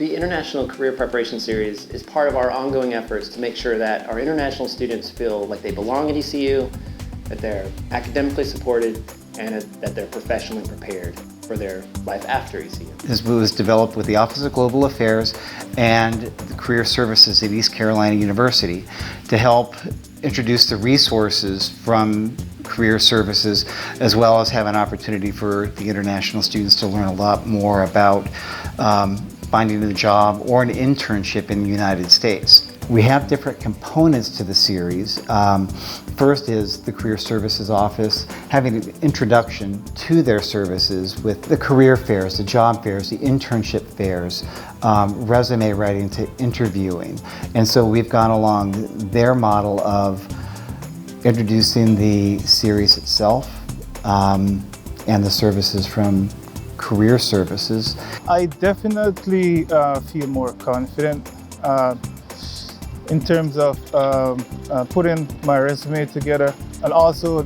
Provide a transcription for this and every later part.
The International Career Preparation Series is part of our ongoing efforts to make sure that our international students feel like they belong at ECU, that they're academically supported, and that they're professionally prepared for their life after ECU. This was developed with the Office of Global Affairs and the Career Services at East Carolina University to help introduce the resources from Career Services, as well as have an opportunity for the international students to learn a lot more about finding a job or an internship in the United States. We have different components to the series. First is the Career Services Office having an introduction to their services with the career fairs, the job fairs, the internship fairs, resume writing to interviewing. And so we've gone along their model of introducing the series itself and the services from Career Services. I definitely feel more confident in terms of putting my resume together, and also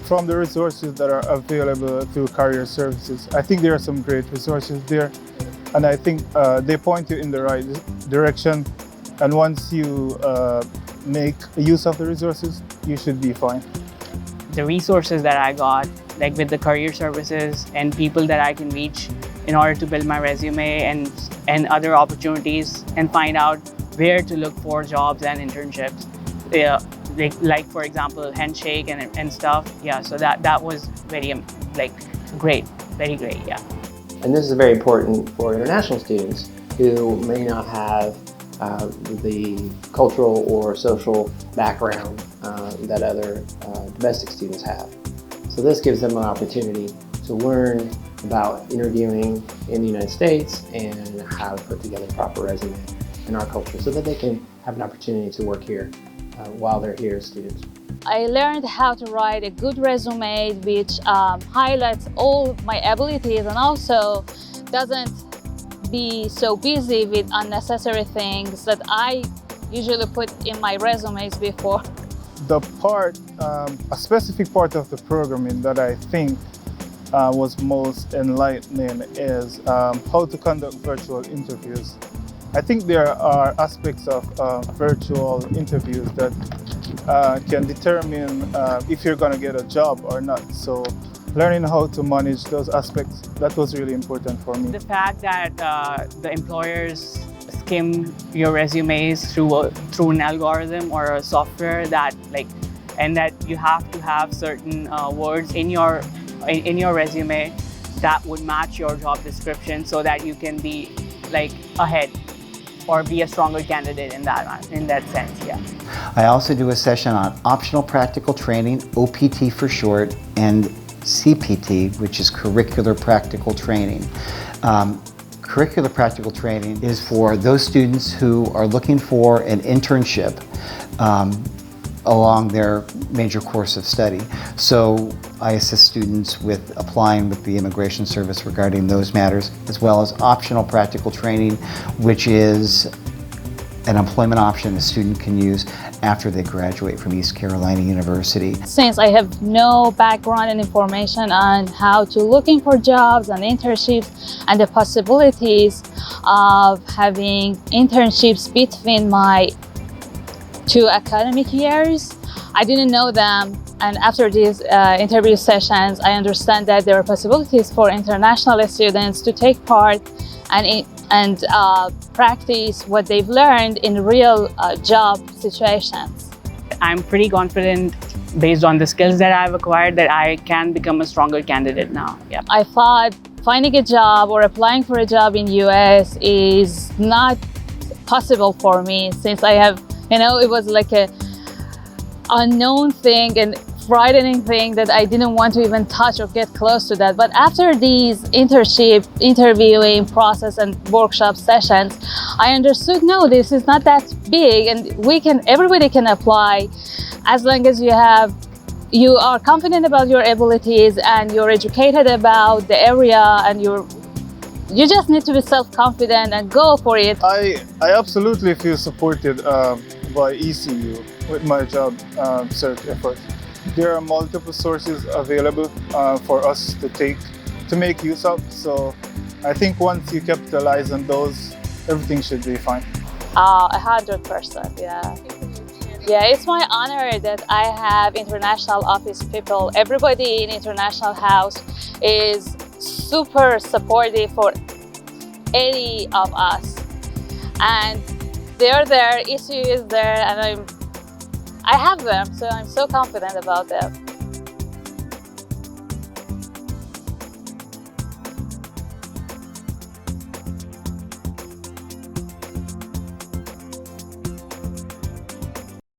from the resources that are available through Career Services. I think there are some great resources there, and I think they point you in the right direction, and once you make use of the resources, you should be fine. The resources that I got, like with the Career Services and people that I can reach in order to build my resume and other opportunities and find out where to look for jobs and internships. Yeah, like for example, Handshake and stuff. Yeah, so that was very great, very great, yeah. And this is very important for international students who may not have the cultural or social background that other domestic students have. So this gives them an opportunity to learn about interviewing in the United States and how to put together a proper resume in our culture so that they can have an opportunity to work here while they're here as students. I learned how to write a good resume which highlights all my abilities and also doesn't be so busy with unnecessary things that I usually put in my resumes before. The part, a specific part of the programming that I think was most enlightening is how to conduct virtual interviews. I think there are aspects of virtual interviews that can determine if you're going to get a job or not. So learning how to manage those aspects, that was really important for me. The fact that the employers skim your resumes through an algorithm or a software that and that you have to have certain words in your resume that would match your job description so that you can be ahead or be a stronger candidate in that sense, yeah. I also do a session on optional practical training, OPT for short, and CPT, which is curricular practical training. Curricular practical training is for those students who are looking for an internship along their major course of study. So I assist students with applying with the Immigration Service regarding those matters, as well as optional practical training, which is an employment option a student can use after they graduate from East Carolina University. Since I have no background and information on how to looking for jobs and internships and the possibilities of having internships between my 2 academic years, I didn't know them. And after these interview sessions, I understand that there are possibilities for international students to take part and practice what they've learned in real job situations. I'm pretty confident based on the skills that I've acquired that I can become a stronger candidate now. Yeah. I thought finding a job or applying for a job in US is not possible for me since I have, it was like a unknown thing and frightening thing that I didn't want to even touch or get close to that. But after these interviewing process and workshop sessions, I understood, no, this is not that big and everybody can apply as long as you are confident about your abilities and you're educated about the area and you just need to be self-confident and go for it. I absolutely feel supported by ECU with my job search efforts. There are multiple sources available for us to make use of. So I think once you capitalize on those, everything should be fine. 100%, yeah. Yeah, it's my honor that I have international office people. Everybody in International House is super supportive for any of us. And they're there, ECU is there, and I have them, so I'm so confident about them.